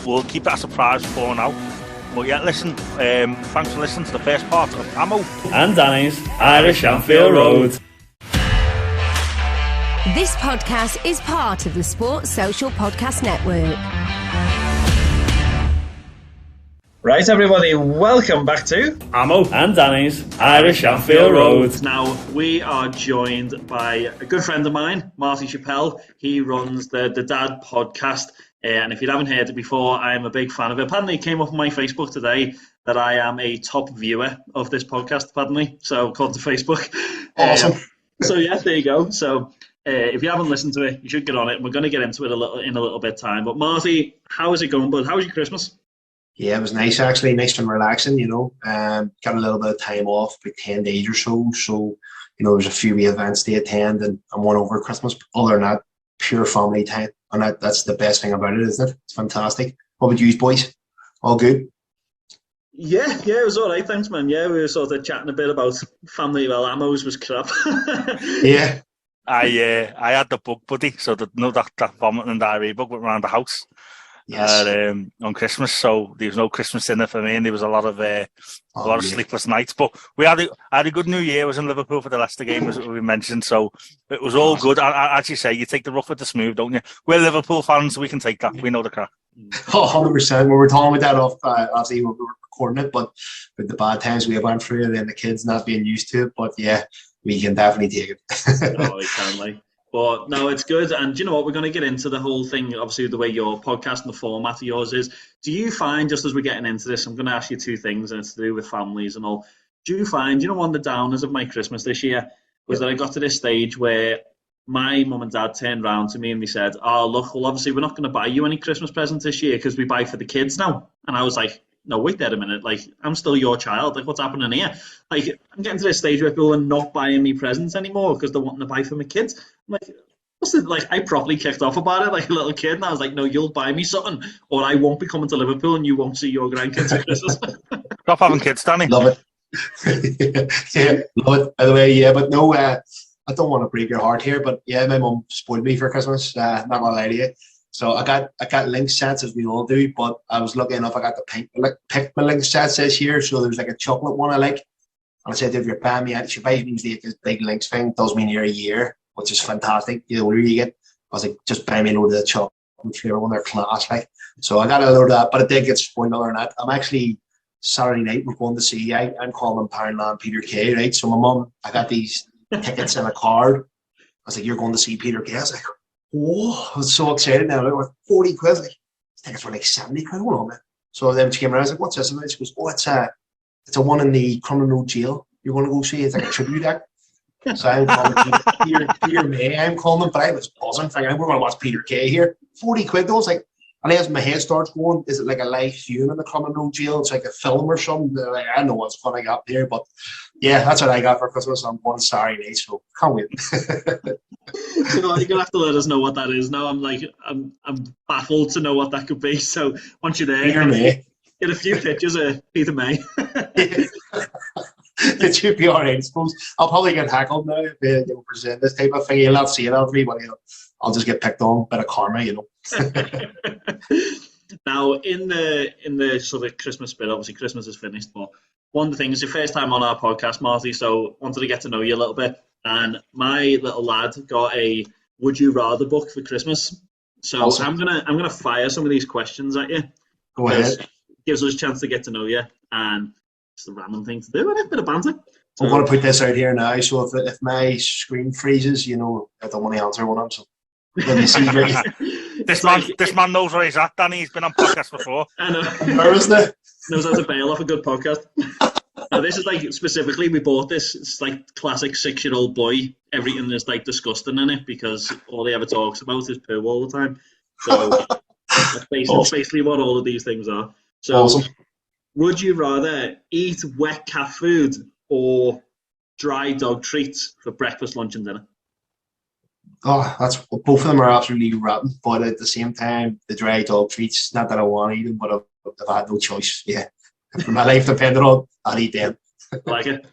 we'll keep that a surprise for now. But yeah, listen, thanks for listening to the first part of Ammo and Danny's Irish Anfield Road. This podcast is part of the Sports Social Podcast Network. Right, everybody, welcome back to Ammo and Danny's Irish Anfield Road. Now, we are joined by a good friend of mine, Marty Chappell. He runs the Dad podcast. And if you haven't heard it before, I am a big fan of it. Apparently, it came up on my Facebook today that I am a top viewer of this podcast, apparently. So, according to Facebook. Awesome. So, yeah, there you go. So, if you haven't listened to it, you should get on it. We're going to get into it in a little bit of time. But, Marty, how is it going, bud? How was your Christmas? Yeah, it was nice, actually. Nice and relaxing, you know. Got a little bit of time off, about 10 days or so. So, you know, there's a few wee events to attend and one over Christmas. Other than that, pure family time. And that's the best thing about it, isn't it? It's fantastic. What about you boys? All good? Yeah, it was all right, thanks, man. Yeah, we were sort of chatting a bit about family. Well, Ammo's was crap. Yeah. I had the bug buddy, so that vomiting and diarrhea bug went around the house. Yes. On Christmas, so there was no Christmas dinner for me, and there was a lot of sleepless nights. But I had a good New Year. I was in Liverpool for the Leicester game, as we mentioned, so it was all good. As you say, you take the rough with the smooth, don't you? We're Liverpool fans, so we can take that. We know the crack. 100%. We were talking about that off, obviously, we were recording it, but with the bad times we went through it and the kids not being used to it. But yeah, we can definitely take it. Oh, we can, like. But no, it's good. And do you know what? We're going to get into the whole thing, obviously, the way your podcast and the format of yours is. Do you find, just as we're getting into this, I'm going to ask you two things, and it's to do with families and all. Do you find, one of the downers of my Christmas this year was that I got to this stage where my mum and dad turned round to me and they said, oh, look, well, obviously, we're not going to buy you any Christmas presents this year because we buy for the kids now. And I was like, no, wait there a minute. Like, I'm still your child. Like, what's happening here? Like, I'm getting to this stage where people are not buying me presents anymore because they're wanting to buy for my kids. I'm like, what's it? Like, I properly kicked off about it like a little kid, and I was like, no, you'll buy me something, or I won't be coming to Liverpool and you won't see your grandkids at Christmas. Stop having kids, Danny. Love it. Yeah, love it, by the way. Yeah, but no, I don't want to break your heart here, but yeah, my mum spoiled me for Christmas. Not gonna lie to you. So I got Lynx sets, as we all do, but I was lucky enough I got the pick my Lynx sets this year. So there's like a chocolate one I like, and I said if you're buying me, she buys me this big Lynx thing, does me near a year, which is fantastic. The older you get, I was like, just buy me a load of the chocolate flavor when they're class, like. So I got a load of that, but it did get spoiled other than that. I'm actually Saturday night we're going to see. I'm calling Poundland Peter Kay, right? So my mum, I got these tickets and a card. I was like, you're going to see Peter Kay? I was like, oh, I was so excited now. They were 40 quid. Like, tickets were like 70 quid. Hold on, man. So then she came around, I was like, what's this? And she goes, oh, it's a one in the Crumlin Road jail. You're going to go see it. It's like a tribute act. So I'm calling Peter May. I'm calling him, but I was buzzing, thinking we're going to watch Peter Kay here. 40 quid though. It's like, and as my head starts going, is it like a live viewing in the Crumlin Road jail? It's like a film or something. Like, I don't know what's fun I got there, but yeah, that's what I got for Christmas on one Saturday night. So can't wait. So you're gonna have to let us know what that is. Now I'm baffled to know what that could be. So once you're there, Peter May. Get a few pictures of Peter May. It should be all right, I suppose. I'll probably get hackled now if they present this type of thing. You'll not see it of me, but I'll just get picked on. Bit of karma, Now, in the sort of Christmas bit, obviously Christmas is finished, but one of the things, your first time on our podcast, Marty, so wanted to get to know you a little bit. And my little lad got a Would You Rather book for Christmas. So awesome. I'm gonna fire some of these questions at you. Go ahead. Gives us a chance to get to know you, and it's a random thing to do, and a bit of banter. So, I'm going to put this out here now, so if my screen freezes, I don't want to answer one of them. So let me see. This man knows where he's at, Danny. He's been on podcasts before. I know. I'm nervous now. Knows how to bail off a good podcast. Now, this is like, specifically, we bought this. It's like classic 6-year-old boy. Everything is like disgusting in it because all he ever talks about is poo all the time. So that's basically what all of these things are. So, awesome. Would you rather eat wet cat food or dry dog treats for breakfast, lunch, and dinner? Oh, both of them are absolutely rotten, but at the same time, the dry dog treats, not that I want to eat them, but I've had no choice. Yeah. If my life depended on, I'd eat them. Like it.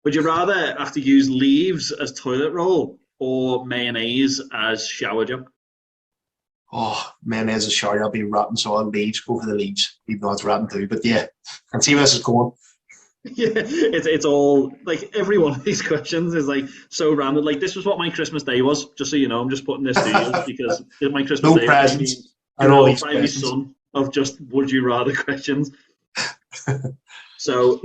Would you rather have to use leaves as toilet roll or mayonnaise as shower gel? Oh, Menez and Shari, I'll be ratting, so I'll Leeds, go for the Leeds, even though it's ratting too. But yeah, and see where this is going. Yeah, it's all like every one of these questions is like so random. Like this was what my Christmas day was, just so you know. I'm just putting this to you because my Christmas No day presents. I know by my son of just would you rather questions. So,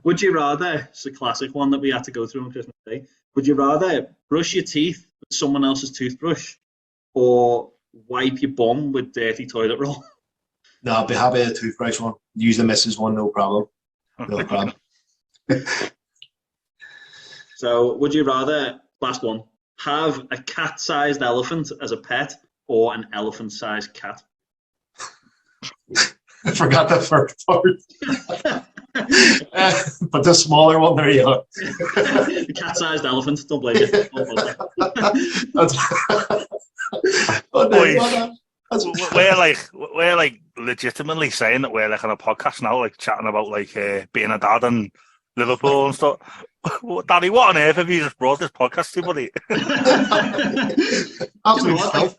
would you rather? It's a classic one that we had to go through on Christmas Day. Would you rather brush your teeth with someone else's toothbrush, or wipe your bum with dirty toilet roll? No, I'll be happy with the toothbrush one. Use the missus one, no problem. No problem. So, would you rather, last one, have a cat-sized elephant as a pet or an elephant-sized cat? I forgot the first part. But the smaller one, there you go. The cat-sized elephant, don't blame you. We're like legitimately saying that we're like on a podcast now, like chatting about like being a dad and Liverpool and stuff. Daddy, what on earth have you just brought this podcast to, buddy? Absolutely.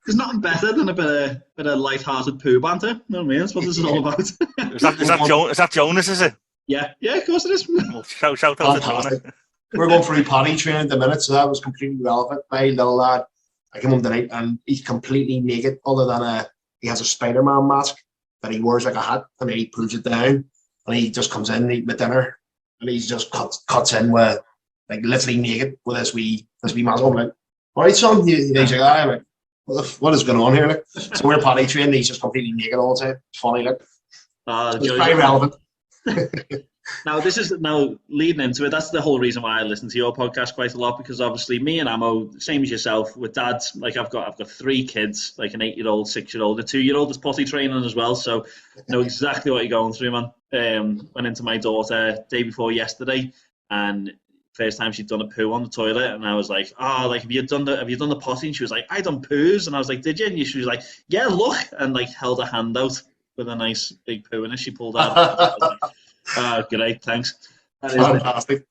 There's nothing better than a bit of light-hearted poo banter. You know what I mean? That's what this is all about. Is that Jonas, is it? Yeah, of course it is. Well, shout out to Jonas. We're going through potty training at the minute, so that was completely relevant. My little lad, I came home tonight and he's completely naked, other than he has a Spider-Man mask that he wears like a hat, and then he pulls it down, and he just comes in and eats my dinner, and he's just cuts in with like literally naked with this wee mask. I'm like, all right, son. He's like, I'm like, what is going on here? Like, so we're potty training. He's just completely naked all the time. It's funny, like. It's very relevant. Now leading into it, that's the whole reason why I listen to your podcast quite a lot, because obviously me and Amo, same as yourself, with dads, like I've got 3 kids, like an 8-year-old, 6-year-old, a 2-year-old is potty training as well, so I know exactly what you're going through, man. Went into my daughter day before yesterday, and first time she'd done a poo on the toilet, and I was like, have you done the potty? And she was like, I done poos, and I was like, did you? And she was like, yeah, look, and like held a hand out with a nice big poo in it. She pulled out. Great, thanks. That is fantastic.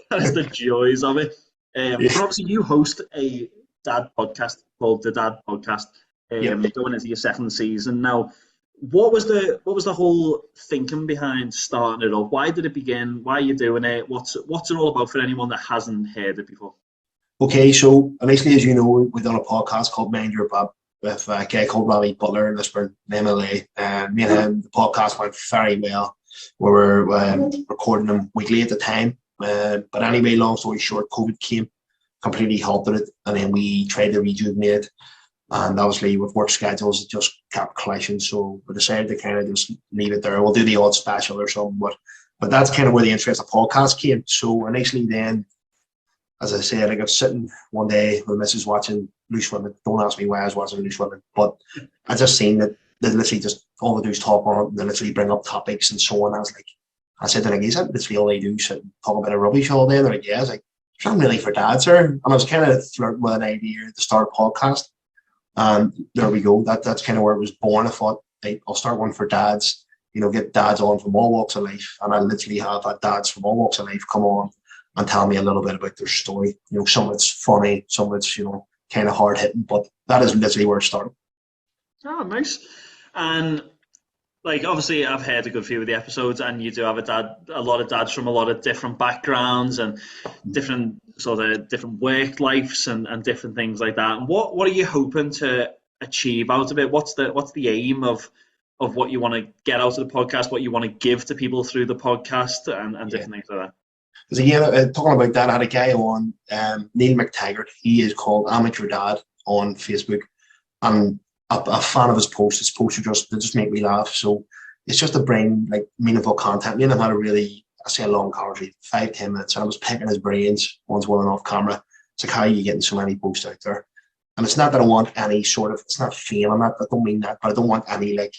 That is the joys of it. But obviously, you host a dad podcast called The Dad Podcast. Going into your 2nd season now. What was the whole thinking behind starting it up? Why did it begin? Why are you doing it? What's it all about for anyone that hasn't heard it before? Okay, so initially, as you know, we've done a podcast called Mind Your Bub with a guy called Robbie Butler in Lisburn, in MLA. Me and him, the podcast went very well. We were recording them weekly at the time. But anyway, long story short, COVID came, completely halted it, and then we tried to rejuvenate it. And obviously, with work schedules, it just kept clashing. So we decided to kind of just leave it there. We'll do the odd special or something, but that's kind of where the interest of podcast came. So initially, then, as I said, I was sitting one day with Mrs. watching Loose Women. Don't ask me why I was watching Loose Women, but I just seen that they literally just all they do is talk on it, and they literally bring up topics and so on. I said to them, is that literally all they do? Sit and talk about a rubbish all day? And they're like, yeah. I was like, it's not really for dads, sir. And I was kind of flirting with an idea to start a podcast. And there we go. That's kind of where it was born. I thought, hey, I'll start one for dads, get dads on from all walks of life. And I literally have dads from all walks of life come on and tell me a little bit about their story. Some of it's funny, some of it's, kind of hard hitting, but that is literally where it started. Oh, nice. And like, obviously I've heard a good few of the episodes, and you do have a lot of dads from a lot of different backgrounds and different work lives and different things like that. And what are you hoping to achieve out of it? What's the aim of what you want to get out of the podcast, what you want to give to people through the podcast and different things like that? Because again, talking about that, I had a guy on, Neil McTaggart. He is called Amateur Dad on Facebook, and a fan of his posts. His posts just make me laugh. So it's just to bring like meaningful content. Me and him had a long conversation, 5-10 minutes, and I was picking his brains once one off camera. It's like, how are you getting so many posts out there? And it's not that I want any it's not fame on that. I don't mean that, but I don't want any like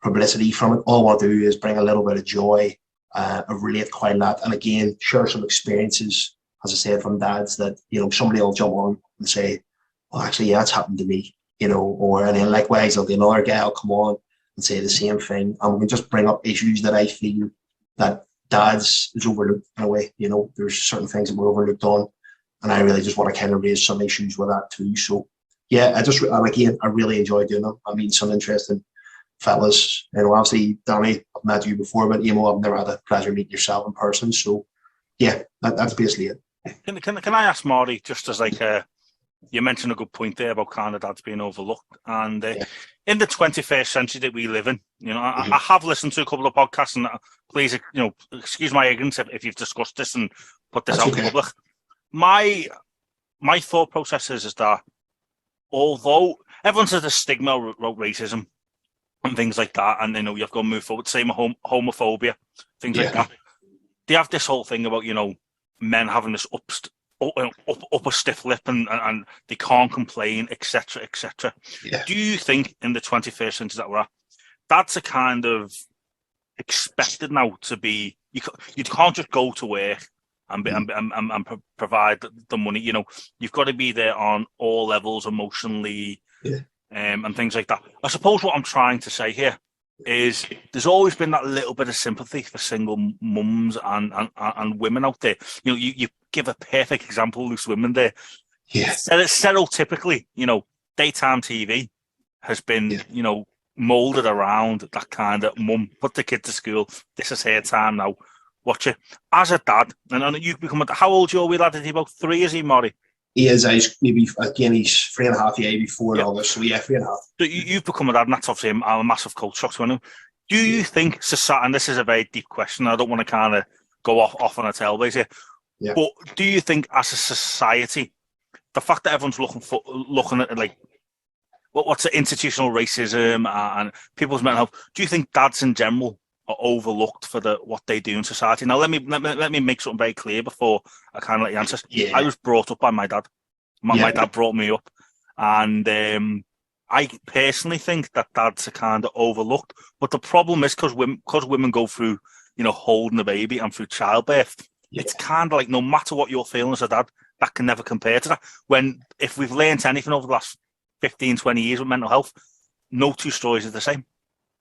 publicity from it. All I want to do is bring a little bit of joy. I relate quite a lot, and again, share some experiences, as I said, from dads that somebody will jump on and say, "Well, actually, yeah, that's happened to me," and then likewise, another guy will come on and say the same thing, and we can just bring up issues that I feel that dads is overlooked in a way. There's certain things that we're overlooked on, and I really just want to kind of raise some issues with that too. So, yeah, I really enjoy doing them. I mean, some interesting fellas. You know, obviously, Danny, I've met you before, but I've never had the pleasure of meeting yourself in person. So, yeah, that's basically it. Can I ask Marty, just as like you mentioned a good point there about kind of dads being overlooked, and in the 21st century that we live in, I have listened to a couple of podcasts, and please, excuse my ignorance if you've discussed this and put this out in public. My thought process is that although everyone says there's stigma about racism and things like that, and you've got to move forward, same homophobia, things like that. They have this whole thing about men having this upper stiff lip and they can't complain, etc., etc. Yeah. Do you think in the 21st century that we're at, that's a kind of expected now to be? You can't just go to work and provide the money. You've got to be there on all levels, emotionally, and things like that. I suppose what I'm trying to say here is there's always been that little bit of sympathy for single mums and women out there. You give a perfect example, loose women there. Yeah. Stereotypically, daytime TV has been, moulded around that kind of mum, put the kid to school, this is her time now, watch it. As a dad, and you become how old are we, lad? Is he about 3, is he, Murray? He is. He's 3.5 years before August, so 3.5. So you've become a dad, and that's obviously a massive culture shock to him. Do you think society, and this is a very deep question, I don't want to kind of go off on a tailbase here, but do you think as a society, the fact that everyone's looking at like what's the institutional racism and people's mental health, do you think dads in general are overlooked for what they do in society? Now, let me make something very clear before I kind of let you answer. Yeah. I was brought up by my dad. My dad brought me up, and I personally think that dads are kind of overlooked. But the problem is because women go through, holding a baby and through childbirth, it's kind of like no matter what you're feeling as a dad, that can never compare to that. If we've learned anything over the last 15, 20 years with mental health, no two stories are the same.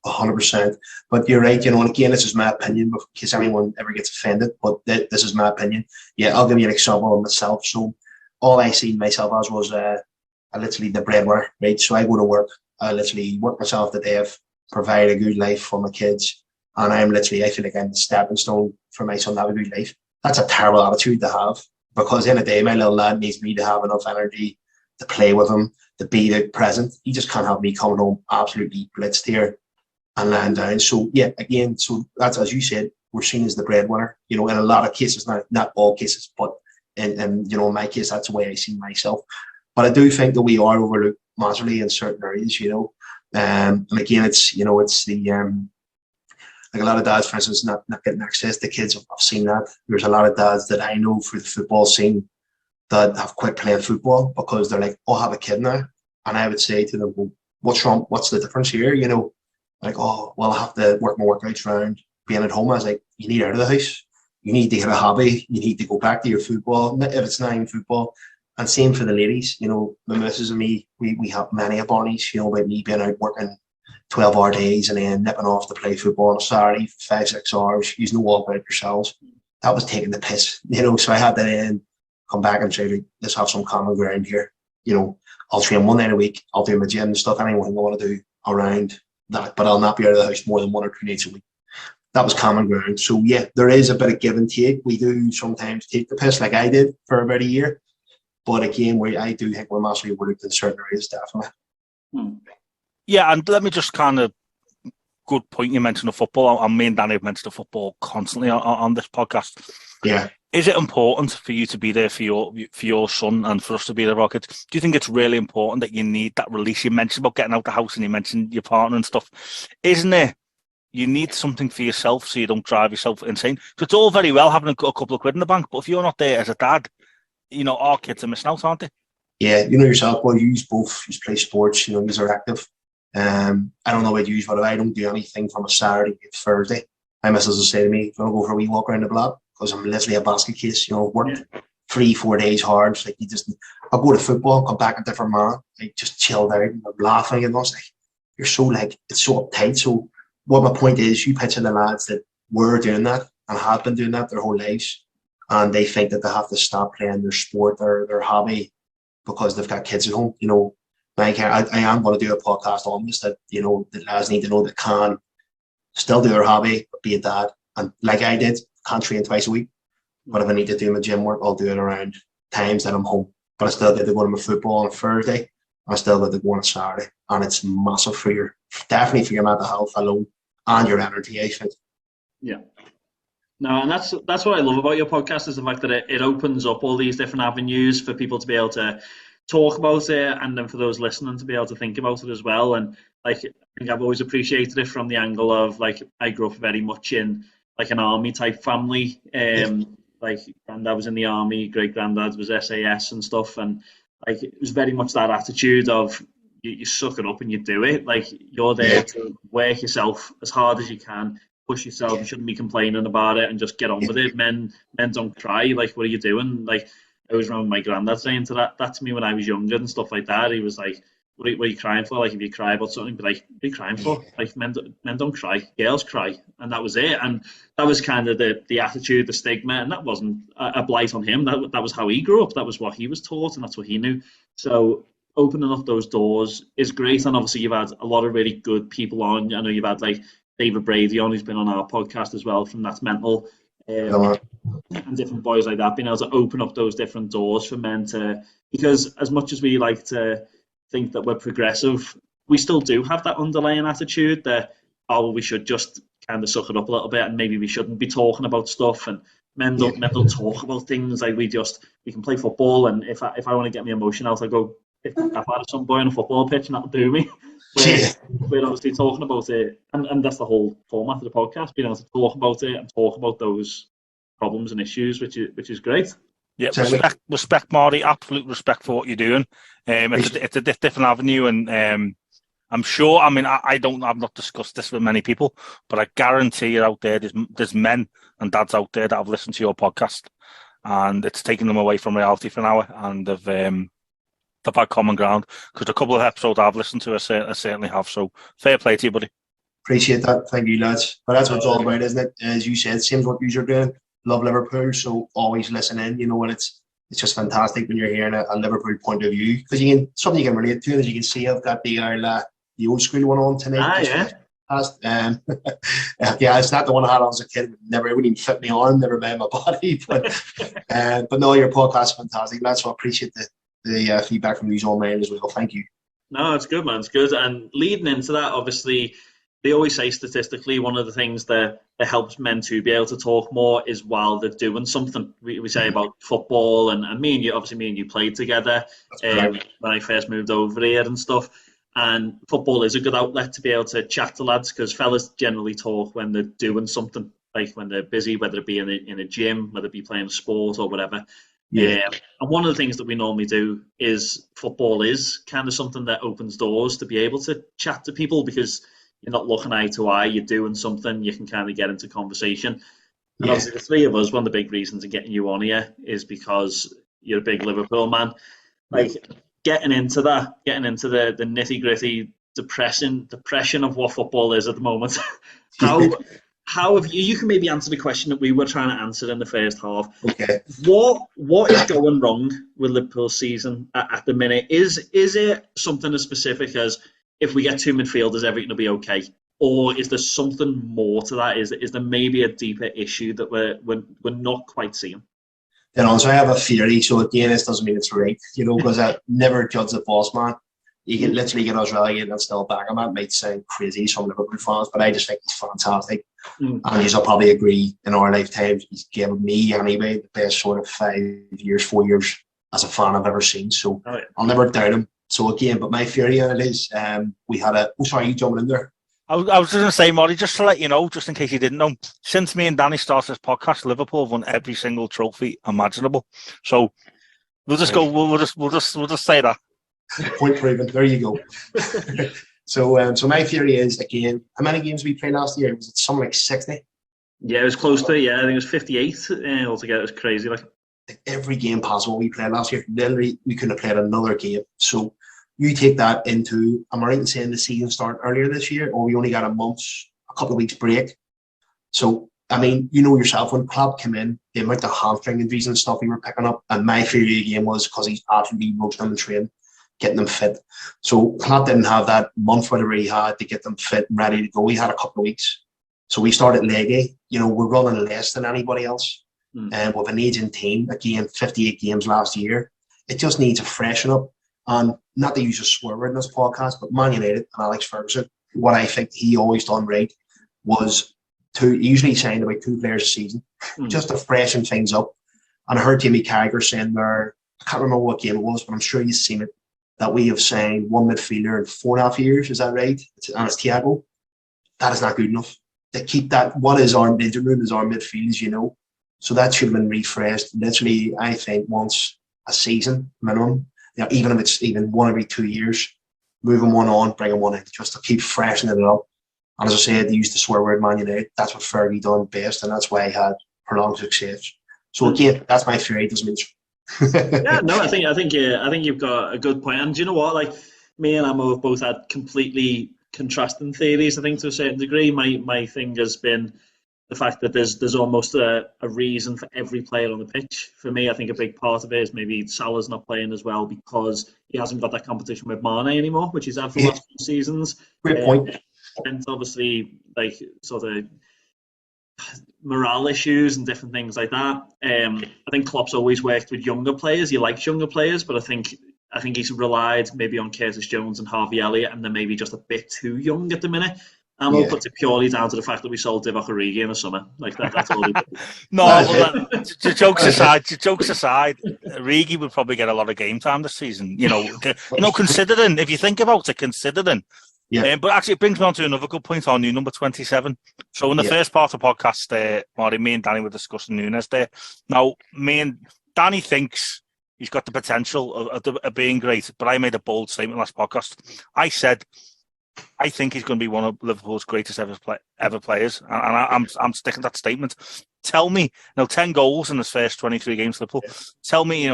100%. But you're right, and again, this is my opinion, in case anyone ever gets offended, but this is my opinion. Yeah, I'll give you an example of myself. So all I seen myself as was literally the breadwinner, right? So I go to work, I literally work myself to death, provide a good life for my kids, and I feel like I'm the stepping stone for my son to have a good life. That's a terrible attitude to have, because in a day, my little lad needs me to have enough energy to play with him, to be there present. He just can't have me coming home absolutely blitzed here and lying down. So so that's, as you said, we're seen as the breadwinner, in a lot of cases, not all cases, but in my case, that's the way I see myself. But I do think that we are overlooked massively in certain areas, and again, it's the like a lot of dads, for instance, not getting access to kids. I've seen that. There's a lot of dads that I know through the football scene that have quit playing football because they're like, "Oh, I have a kid now," and I would say to them, "Well, what's wrong? What's the difference here?" Like, "Oh, well, I have to work my workouts around being at home." I was like, "You need out of the house. You need to get a hobby. You need to go back to your football, if it's not even football." And same for the ladies. My missus and me, we have many a Barneys, about me being out working 12-hour days and then nipping off to play football on a Saturday for 5-6 hours. You know all about yourselves. That was taking the piss, so I had to then come back and say, let's have some common ground here. I'll train one night a week. I'll do my gym and stuff, anything I want to do around that, but I'll not be out of the house more than 1 or 2 nights a week. That was common ground. So yeah, there is a bit of give and take. We do sometimes take the piss, like I did for about a year. But again, I do think we're massively overlooked in certain areas, definitely. Yeah, and let me just kind of, good point you mentioned the football. I mean, Danny have mentioned the football constantly on this podcast. Yeah. Is it important for you to be there for your son and for us to be there for our kids? Do you think it's really important that you need that release? You mentioned about getting out the house and you mentioned your partner and stuff. Isn't it? You need something for yourself so you don't drive yourself insane. So it's all very well having a couple of quid in the bank, but if you're not there as a dad, our kids are missing out, aren't they? Yeah, yourself, well, you play sports, you are active. I don't know about you, but if I don't do anything from a Saturday to Thursday, my missus will say to me, "Do you want to go for a wee walk around the block?" Because I'm literally a basket case, worked 3-4 days hard. Like I'll go to football, come back a different man, just chilled out and I'm laughing, and I was like, you're so it's so uptight. So what my point is, you picture the lads that were doing that and have been doing that their whole lives, and they think that they have to stop playing their sport or their hobby because they've got kids at home. I am going to do a podcast on this that, you know, the lads need to know that can still do their hobby, be a dad. And like I did, can't train twice a week. But if I need to do my gym work, I'll do it around times that I'm home. But I still get to go to my football on a Thursday. I still get to go on a Saturday. And it's massive for your mental health alone and your energy, I think. Yeah. No, and that's what I love about your podcast, is the fact that it opens up all these different avenues for people to be able to talk about it, and then for those listening to be able to think about it as well. And like, I think I've always appreciated it from the angle of, like, I grew up very much in like an army type family. Like, granddad was in the army, great granddad was SAS and stuff, and like, it was very much that attitude of you suck it up and you do it. Like, you're there to work yourself as hard as you can, push yourself. You shouldn't be complaining about it, and just get on with it. Men don't cry. Like, what are you doing? Like, I always remember my granddad saying that to me when I was younger and stuff like that. He was like, what are you crying for? Like, if you cry about something, be like, what are you crying for? Like, men don't cry, girls cry. And that was it. And that was kind of the attitude, the stigma, and that wasn't a blight on him. That was how he grew up. That was what he was taught, and that's what he knew. So opening up those doors is great. And obviously you've had a lot of really good people on. I know you've had like David Brady on, who's been on our podcast as well from That's Mental. And different boys like that, being able to open up those different doors for men to, because as much as we like to think that we're progressive, we still do have that underlying attitude that, oh, we should just kind of suck it up a little bit, and maybe we shouldn't be talking about stuff, and men don't talk about things. Like, we can play football, and if I want to get my emotion out, I go pick the crap out of some boy on a football pitch, and that'll do me. We're obviously talking about it, and that's the whole format of the podcast, being able to talk about it and talk about those problems and issues, which is great. Yeah, respect, Marty. Absolute respect for what you're doing. It's a different avenue, and I'm sure. I mean, I've not discussed this with many people, but I guarantee you out there, there's men and dads out there that have listened to your podcast, and it's taken them away from reality for an hour, and they've had common ground, because a couple of episodes I've listened to, I certainly have. So fair play to you, buddy. Appreciate that. Thank you, lads. But that's what it's all about, isn't it? As you said, same as what you're doing. Love Liverpool, so always listen in, you know, and it's just fantastic when you're hearing a Liverpool point of view, because something you can relate to. As you can see, I've got the old school one on tonight. Yeah, it's not the one I had on as a kid. It wouldn't even fit me on, never mind my body. But no, your podcast is fantastic. That's what I appreciate the feedback from you all, man, as well. Thank you. No, it's good, man. It's good. And leading into that, obviously, they always say statistically one of the things that helps men to be able to talk more is while they're doing something. We say about football, and me and you played together when I first moved over here and stuff. And football is a good outlet to be able to chat to lads, because fellas generally talk when they're doing something, like when they're busy, whether it be in a gym, whether it be playing a sport or whatever. Yeah. And one of the things that we normally do is football is kind of something that opens doors to be able to chat to people, because you're not looking eye to eye, you're doing something, you can kind of get into conversation. And obviously the three of us, one of the big reasons of getting you on here is because you're a big Liverpool man. Like, getting into the nitty gritty depression of what football is at the moment. How have you can maybe answer the question that we were trying to answer in the first half. Okay. What is going wrong with Liverpool's season at the minute? Is it something as specific as, if we get two midfielders, everything will be okay? Or is there something more to that? Is there maybe a deeper issue that we're not quite seeing? Then also, I have a theory. So again, this doesn't mean it's right, you know, because I never judge the boss man. You can literally get us relegated and still back him. That might sound crazy to some Liverpool fans, but I just think he's fantastic. And you'll probably agree, in our lifetime, he's given me anyway the best sort of 4 years as a fan I've ever seen. So I'll never doubt him. So again, but my theory on it is, we had a. Oh, sorry, you jumping in there? I was just going to say, Marty, just to let you know, just in case you didn't know, since me and Danny started this podcast, Liverpool have won every single trophy imaginable. So we'll just go. We'll just say that. Point proven. There you go. So my theory is, again, how many games we played last year? Was it something like 60? Yeah, it was close to. Yeah, I think it was 58 altogether. It was crazy. Like, every game possible we played last year. Literally, we couldn't have played another game. So you take that into, am I right in saying the season started earlier this year, or we only got a couple of weeks break? So, I mean, you know yourself, when Klopp came in, the amount of hamstring injuries and stuff we were picking up, and my theory again was because he's absolutely roached them in training. getting them fit. So Klopp didn't have that month whatever he had to get them fit and ready to go. He had a couple of weeks. So we started leggy. We're running less than anybody else. And with an aging team, again, 58 games last year, it just needs a freshen up. And not to use a swear word in this podcast, but Man United and Alex Ferguson, what I think he always done right was to usually sign about 2 players a season, just to freshen things up. And I heard Jamie Carragher saying there, I can't remember what game it was, but I'm sure you've seen it, that we have signed one midfielder in 4.5 years. Is that right? And it's Thiago. That is not good enough. To keep that, what is our engine room is our midfield, So that should have been refreshed. Literally, I think, once a season minimum. Even if it's even 1 every 2 years, moving one on, bringing one in, just to keep freshening it up. And as I said, they used the swear word Man United. That's what Fergie done best, and that's why he had prolonged success. So again, that's my theory. It doesn't mean. Yeah, no, I think you've got a good point. And do you know what? Like, me and Amo have both had completely contrasting theories. I think to a certain degree, my thing has been the fact that there's almost a reason for every player on the pitch. For me, I think a big part of it is maybe Salah's not playing as well because he hasn't got that competition with Mane anymore, which he's had for the last few seasons. Great point. And obviously, like, sort of morale issues and different things like that. I think Klopp's always worked with younger players. He likes younger players, but I think he's relied maybe on Curtis Jones and Harvey Elliott, and they're maybe just a bit too young at the minute. And we'll put it purely down to the fact that we sold Divock Origi in the summer. Like that's all. The jokes aside, Origi would probably get a lot of game time this season. Considering, if you think about it, but actually, it brings me on to another good point on new number 27. So in the first part of the podcast, Marty, me and Danny were discussing Núñez there. Now, me and Danny thinks he's got the potential of being great, but I made a bold statement last podcast. I said, I think he's going to be one of Liverpool's greatest ever players, and I'm sticking to that statement. Tell me, 10 goals in his first 23 games for Liverpool. Tell me,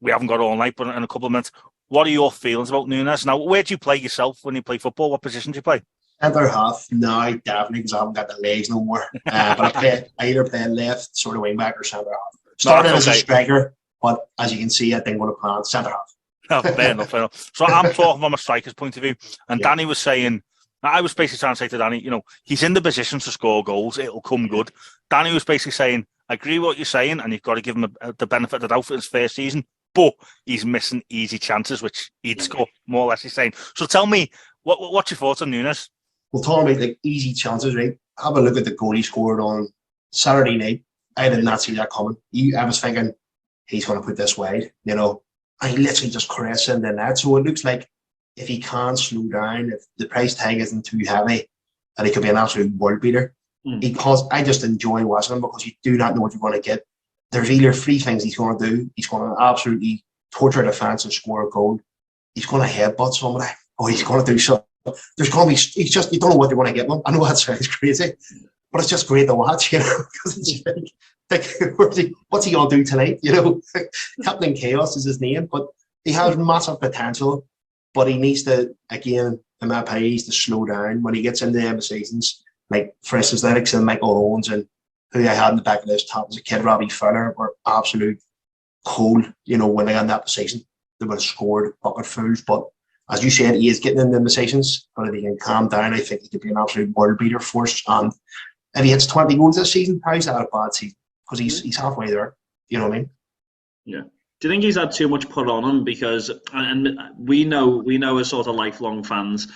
we haven't got all night, but in a couple of minutes, what are your feelings about Núñez? Now, where do you play yourself when you play football? What position do you play? Centre half. No, definitely, because I haven't got the legs no more. But I either play left, sort of wing back, or centre half. Started as a striker, but as you can see, I think what I plan centre half. Oh, fair enough. So I'm talking from a striker's point of view, and Danny was saying, I was basically trying to say to Danny, he's in the position to score goals. It'll come good. Danny was basically saying, I agree with what you're saying, and you've got to give him the benefit of the doubt for his first season, but he's missing easy chances, which he'd score, more or less, he's saying. So tell me, what's your thoughts on Núñez? Well, talking about easy chances, right? Have a look at the goal he scored on Saturday night. I did not see that coming. I was thinking, he's going to put this wide, and he literally just caressed in the net. So it looks like if he can't slow down, if the price tag isn't too heavy, that he could be an absolute world beater. Because I just enjoy watching him, because you do not know what you're going to get. There's either 3 things he's going to do. He's going to absolutely torture defence and score a goal. He's going to headbutt somebody. Or he's going to do something. There's going to be, you don't know what you're going to get with him. I know that sounds crazy, but it's just great to watch, because it's what's he going to do tonight? Captain Chaos is his name, but he has massive potential, but he needs to, again, in my opinion, he needs to slow down when he gets into the end of seasons. Like, for instance, Lennox and Michael Owens, and who I had in the back of this top as a kid, Robbie Fowler, were absolute cold, when they got in that position. They would have scored bucketfuls, but as you said, he is getting in the positions, but if he can calm down, I think he could be an absolute world beater for us. And if he hits 20 goals this season, how's that a bad season? Because he's halfway there. You know what I mean? Yeah. Do you think he's had too much put on him? Because, and we know as sort of lifelong fans,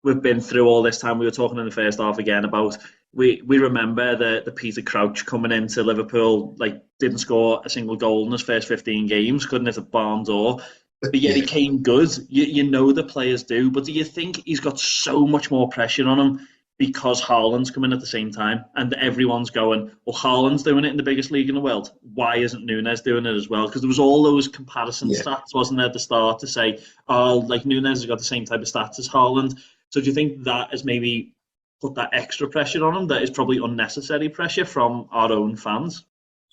we've been through all this time. We were talking in the first half again about, we remember the Peter Crouch coming into Liverpool, didn't score a single goal in his first 15 games, couldn't hit a barn door. But yet he came good. The players do. But do you think he's got so much more pressure on him because Haaland's coming at the same time, and everyone's going, well, Haaland's doing it in the biggest league in the world. Why isn't Núñez doing it as well? Because there was all those comparison stats, wasn't there, at the start, to say, Núñez has got the same type of stats as Haaland. So do you think that has maybe put that extra pressure on him that is probably unnecessary pressure from our own fans?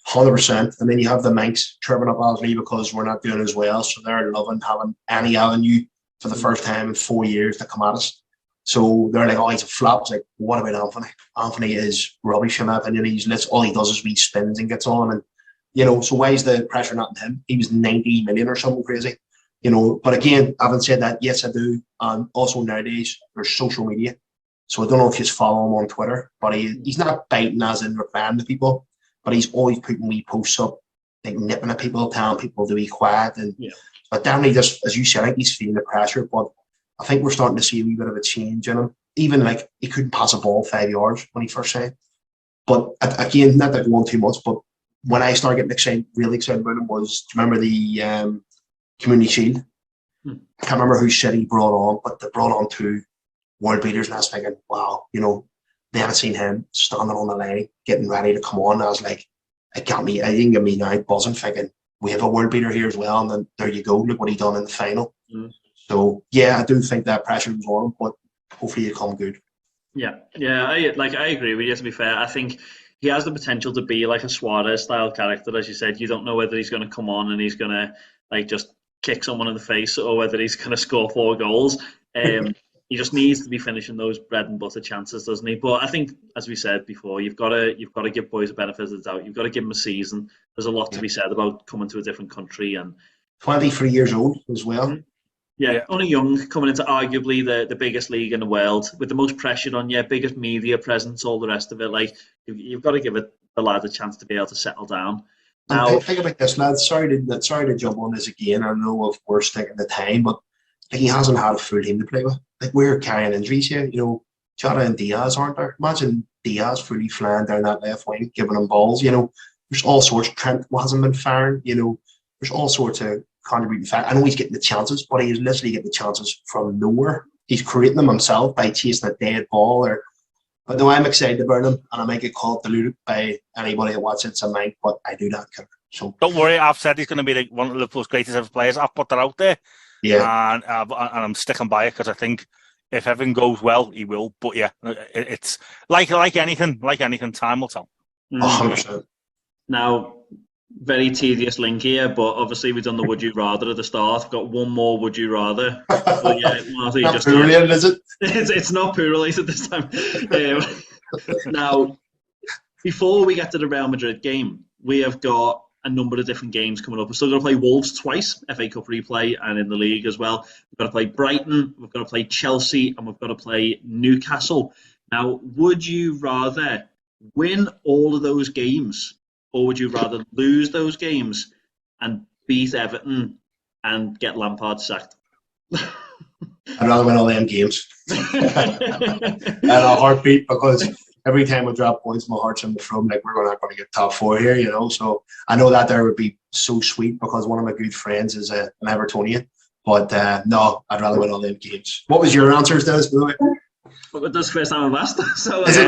100%. I mean, you have the Manx chirping up Owsley because we're not doing as well, so they're loving having any avenue for the first time in 4 years to come at us. So they're like, oh, he's a flop. It's like, what about Anthony? Anthony is rubbish in my opinion. All he does is he spins and gets on, and so why is the pressure not on him? He was 90 million or something crazy. You know, but again, having said that, yes, I do. And also nowadays, there's social media. So I don't know if you follow him on Twitter, but he's not biting as in replying to people, but he's always putting wee posts up, like nipping at people, telling people to be quiet. And but definitely, just as you said, I think he's feeling the pressure. But I think we're starting to see a wee bit of a change in him. Even like he couldn't pass a ball 5 yards when he first signed. But again, not to go on too much, but when I started getting excited, really excited about him was, do you remember the Community Shield? I can't remember who said he brought on, but they brought on 2 world beaters, and I was thinking, wow, you know, then I seen him standing on the line, getting ready to come on. And I was like, it didn't get me now buzzing, thinking, we have a world beater here as well. And then there you go, look what he done in the final. So, yeah, I do think that pressure was on him, but hopefully it come good. Yeah, I agree with you, to be fair. I think he has the potential to be like a Suarez-style character, as you said. You don't know whether he's going to come on and he's going to like just kick someone in the face or whether he's going to score 4 goals. He just needs to be finishing those bread and butter chances, doesn't he? But I think, as we said before, you've got to give boys a benefit of the doubt. You've got to give them a season. There's a lot to be said about coming to a different country and 23 years old as well. Yeah, only young, coming into arguably the biggest league in the world, with the most pressure on you, biggest media presence, all the rest of it. Like, you've got to give the lad a chance to be able to settle down. Now, think about this, lad. Sorry to jump on this again. I know, of course, taking the time, but like, he hasn't had a full team to play with. Like, we're carrying injuries here. You know, Jota and Diaz aren't there. Imagine Diaz fully flying down that left wing, giving them balls. You know, there's all sorts. Trent hasn't been firing. You know, there's all sorts of contributing factors. I know he's getting the chances, but he's literally getting the chances from nowhere. He's creating them himself by chasing a dead ball. But no, I'm excited about him, and I might get called deluded by anybody that watches it tonight, but I do not care. So don't worry, I've said he's going to be one of Liverpool's greatest ever players. I've put that out there. Yeah, and I'm sticking by it because I think if everything goes well, he will. But yeah, it's like anything, time will tell. 100%. Now, very tedious link here, but obviously we've done the would you rather at the start. We've got one more would you rather. But yeah, Marty, not poo related, is it? It's not poo related this time. Now, before we get to the Real Madrid game, we have got a number of different games coming up. We're still going to play Wolves twice, FA Cup replay, and in the league as well. We've got to play Brighton, we've got to play Chelsea, and we've got to play Newcastle. Now, would you rather win all of those games, or would you rather lose those games and beat Everton and get Lampard sacked? I'd rather win all them games. At a heartbeat, because every time we drop points, my heart's in the throat. Like, we're not going to get top 4 here, you know. So I know that there would be so sweet because one of my good friends is an Evertonian. But no, I'd rather win all them games. What was your answers, Dennis, by the way? But that's the first time I've asked. So is it?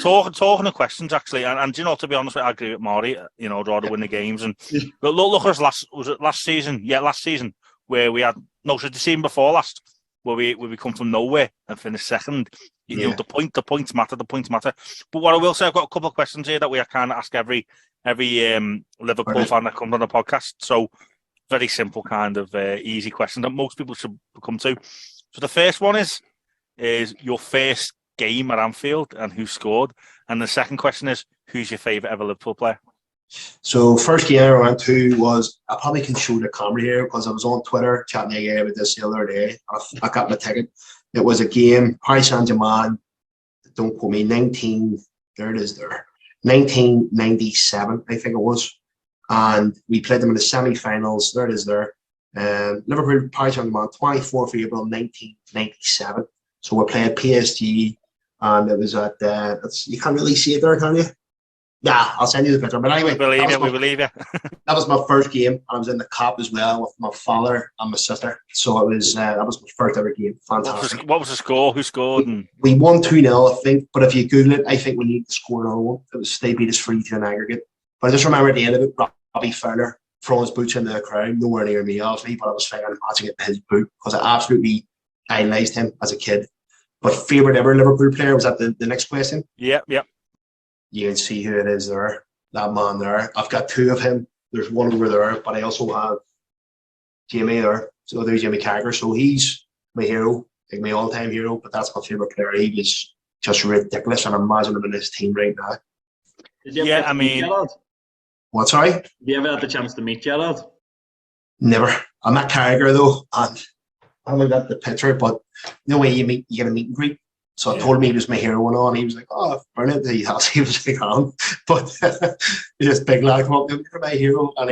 Talking of questions, actually, and you know, to be honest, I agree with Marty. You know, I'd rather win the games. And but look at us last season? Yeah, last season where we had the season before last, where we come from nowhere and finish second. You know, the points matter. But what I will say, I've got a couple of questions here that we kind of ask every Liverpool fan that comes on the podcast. So very simple, kind of easy question that most people should come to. So the first one is your first game at Anfield and who scored, and the second question is who's your favourite ever Liverpool player? So first game I went to was, I probably can show the camera here because I was on Twitter chatting to a guy about this the other day. I got my ticket. It was a game, Paris Saint-Germain, don't quote me, 1997, I think it was. And we played them in the semi-finals. There it is there. Liverpool, Paris Saint-Germain, 24th of April 1997. So we're playing PSG, and it was at, you can't really see it there, can you? Yeah, I'll send you the picture. But anyway, we believe you. That was my first game. I was in the cup as well with my father and my sister. So it was that was my first ever game. Fantastic. What was the score? Who scored? We won 2-0, I think. But if you Google it, I think we need to score another one. They beat us 3-2 in aggregate. But I just remember at the end of it, Robbie Fowler throwing his boots into the crowd, nowhere near me, obviously. But I was thinking, watching it his boot because I absolutely idolised him as a kid. But favourite ever Liverpool player, was that the next question? Yep. You can see who it is there, that man there. I've got 2 of him. There's one over there, but I also have Jamie there. So there's Jamie Carragher. So he's my hero, like my all-time hero, but that's my favourite player. He was just ridiculous, and I imagine him in his team right now. Did you ever What, sorry? Have you ever had the chance to meet Gerrard? Never. I'm at Carragher though, and I haven't got the picture, but the way you get a meet and greet. So I told him he was my hero and all, and he was like, "Oh, brilliant!" He was like, but this big lad come up, "You're my hero," and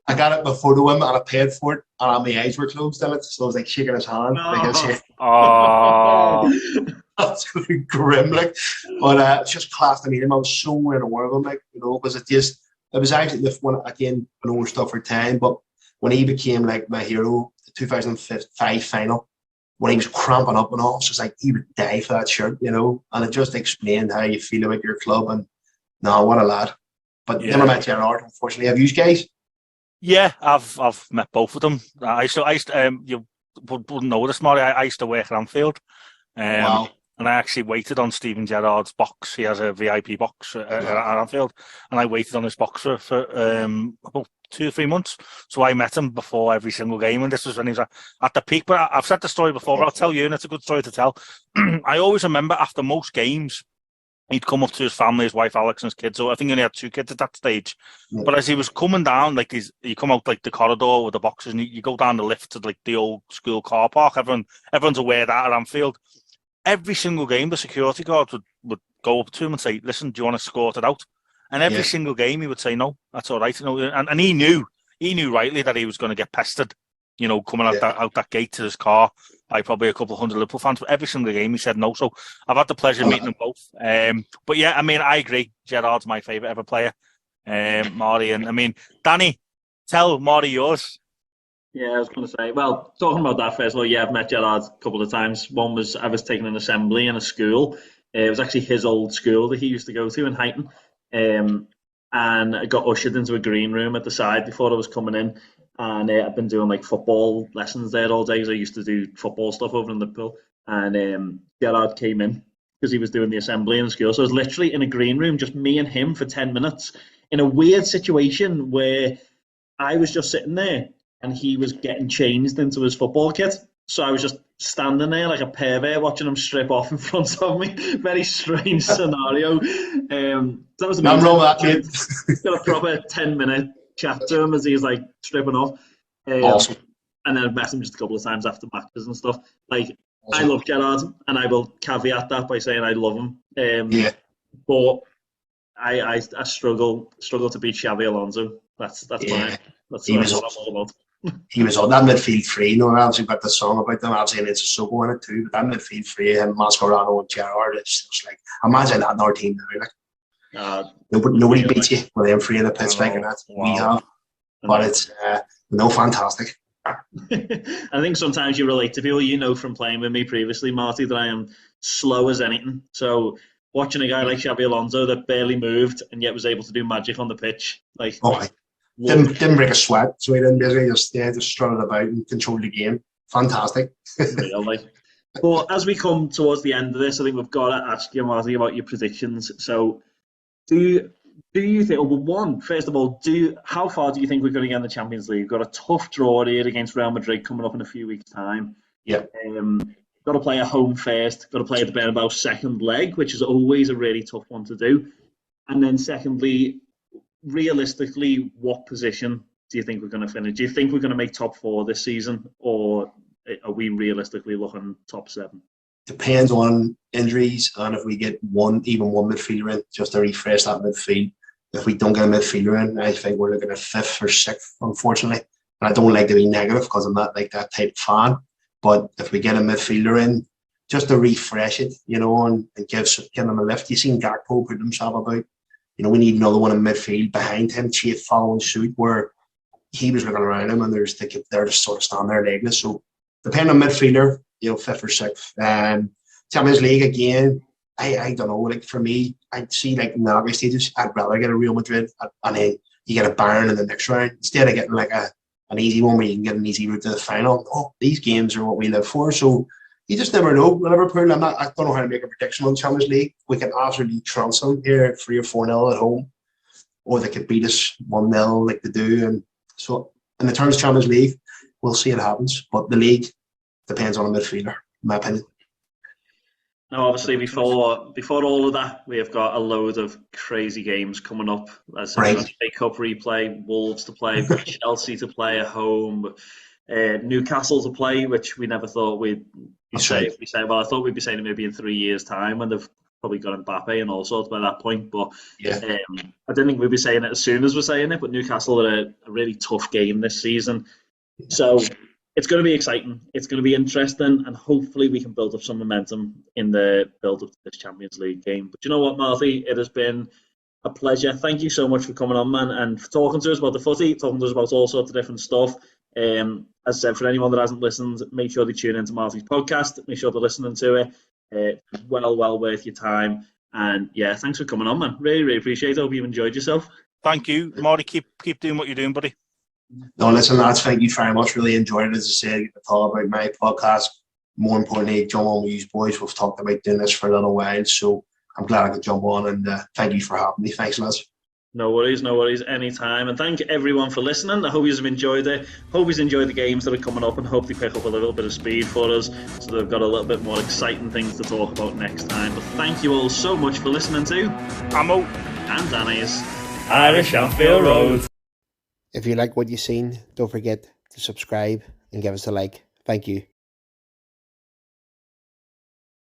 I got it before to him, and I paid for it, and my eyes were closed in it, so I was like shaking his hand. Oh, absolutely grim, like. But it's just class to meet him. I was so in awe of him, like, because it was actually the one again, an old stuff for time, but when he became like my hero, the 2005 final, when he was cramping up and all, it's just like he would die for that shirt, and it just explained how you feel about your club. And no, what a lad. But never met Gerrard, unfortunately. Have you guys? Yeah, I've met both of them. I used to you wouldn't know this, Maury. I used to work at Anfield. Wow. And I actually waited on Steven Gerrard's box. He has a VIP box at Anfield, and I waited on his box for about 2 or 3 months. So I met him before every single game, and this was when he was at the peak. But I've said the story before, but I'll tell you, and it's a good story to tell. I always remember after most games, he'd come up to his family, his wife Alex and his kids. So I think he only had 2 kids at that stage. Yeah. But as he was coming down, like you come out like the corridor with the boxes, and you go down the lift to like the old school car park. Everyone's aware of that at Anfield. Every single game, the security guard would go up to him and say, "Listen, do you want to escort it out?" And every single game, he would say, "No, that's all right." And he knew rightly that he was going to get pestered, coming out that gate to his car by probably a couple of hundred Liverpool fans. But every single game, he said no. So I've had the pleasure of meeting them both. But yeah, I mean, I agree. Gerrard's my favourite ever player, Maury. And I mean, Danny, tell Maury yours. Yeah, I was going to say, well, talking about that first of all, yeah, I've met Gerrard a couple of times. One was I was taking an assembly in a school. It was actually his old school that he used to go to in Huyton. And I got ushered into a green room at the side before I was coming in. And I've been doing like football lessons there all day. So I used to do football stuff over in Liverpool. And Gerrard came in because he was doing the assembly in the school. So I was literally in a green room, just me and him for 10 minutes in a weird situation where I was just sitting there and he was getting changed into his football kit. So I was just standing there like a pervert watching him strip off in front of me. Very strange scenario. That was amazing. I'm wrong with that, kid. Got a proper 10-minute chat to him as he's like stripping off. Awesome. And then I've met him just a couple of times after matches and stuff. Like, awesome. I love Gerrard, and I will caveat that by saying I love him. But I struggle to beat Xabi Alonso. That's what I'm all about. He was on that midfield three. Obviously got the song about them. Obviously, it's a Sissoko in it too. But that midfield three, and Mascherano and Gerrard, it's just like, imagine that in our team now. Like, nobody beats you with them three in the pitch like that. Wow. We have, but it's fantastic. I think sometimes you relate to people, from playing with me previously, Marty, that I am slow as anything. So watching a guy like Xabi Alonso that barely moved and yet was able to do magic on the pitch, like. Didn't break a sweat, so he didn't basically just strutted about and controlled the game. Fantastic. Really. But as we come towards the end of this, I think we've got to ask you, Marty, about your predictions. So, do you think? Well, first of all, how far do you think we're going to get in the Champions League? We've got a tough draw here against Real Madrid coming up in a few weeks' time. Yeah. Got to play at home first. Got to play at the Bernabeu second leg, which is always a really tough one to do. And then, secondly, realistically, what position do you think we're going to finish? Do you think we're going to make top 4 this season, or are we realistically looking top 7? Depends on injuries, and if we get one midfielder in, just to refresh that midfield. If we don't get a midfielder in, I think we're looking at 5th or 6th, unfortunately. And I don't like to be negative because I'm not like that type of fan. But if we get a midfielder in, just to refresh it, and give them a lift. You've seen Gakpo put himself about. We need another one in midfield behind him, Chief following suit, where he was looking around him and they're just sort of standing there legless. So depending on midfielder, 5th or 6th. Champions League again, I don't know. Like for me, I'd see like in the knockout stages, I'd rather get a Real Madrid and then you get a Bayern in the next round instead of getting like an easy one where you can get an easy route to the final. Oh, these games are what we live for. So you just never know. Liverpool, I don't know how to make a prediction on the Champions League. We can absolutely trounce them here 3 or 4-0 at home, or they could beat us 1-0 like they do. And so, in the terms of Champions League, we'll see what happens. But the league depends on a midfielder, in my opinion. Now, obviously, before all of that, we have got a load of crazy games coming up. As Right. FA Cup replay, Wolves to play, we've got Chelsea to play at home, Newcastle to play, which we never thought we'd That's say. right. Well, I thought we'd be saying it maybe in 3 years' time, and they've probably got Mbappe and all sorts by that point. But Yeah. I didn't think we'd be saying it as soon as we're saying it. But Newcastle are a really tough game this season, so it's going to be exciting. It's going to be interesting, and hopefully we can build up some momentum in the build up to this Champions League game. But you know what, Marty? It has been a pleasure. Thank you so much for coming on, man, and for talking to us about the footy, talking to us about all sorts of different stuff. As I said, for anyone that hasn't listened, make sure they tune into Marty's podcast. Make sure they're listening to it. It's well worth your time. And yeah, thanks for coming on, man. Really appreciate it. Hope you've enjoyed yourself. Thank you, Marty. Keep doing what you're doing, buddy. No, listen, lads, thank you very much. Really enjoyed it. As I said, to talk about my podcast. More importantly, jump on with you boys. We've talked about doing this for a little while, so I'm glad I could jump on, and thank you for having me. Thanks, lads. No worries, anytime. And thank everyone for listening. I hope you've enjoyed it. Hope you've enjoyed the games that are coming up, and hope they pick up a little bit of speed for us, so they've got a little bit more exciting things to talk about next time. But thank you all so much for listening to Ammo and Danny's Irish Anfield Road. If you like what you've seen, don't forget to subscribe and give us a like. Thank you.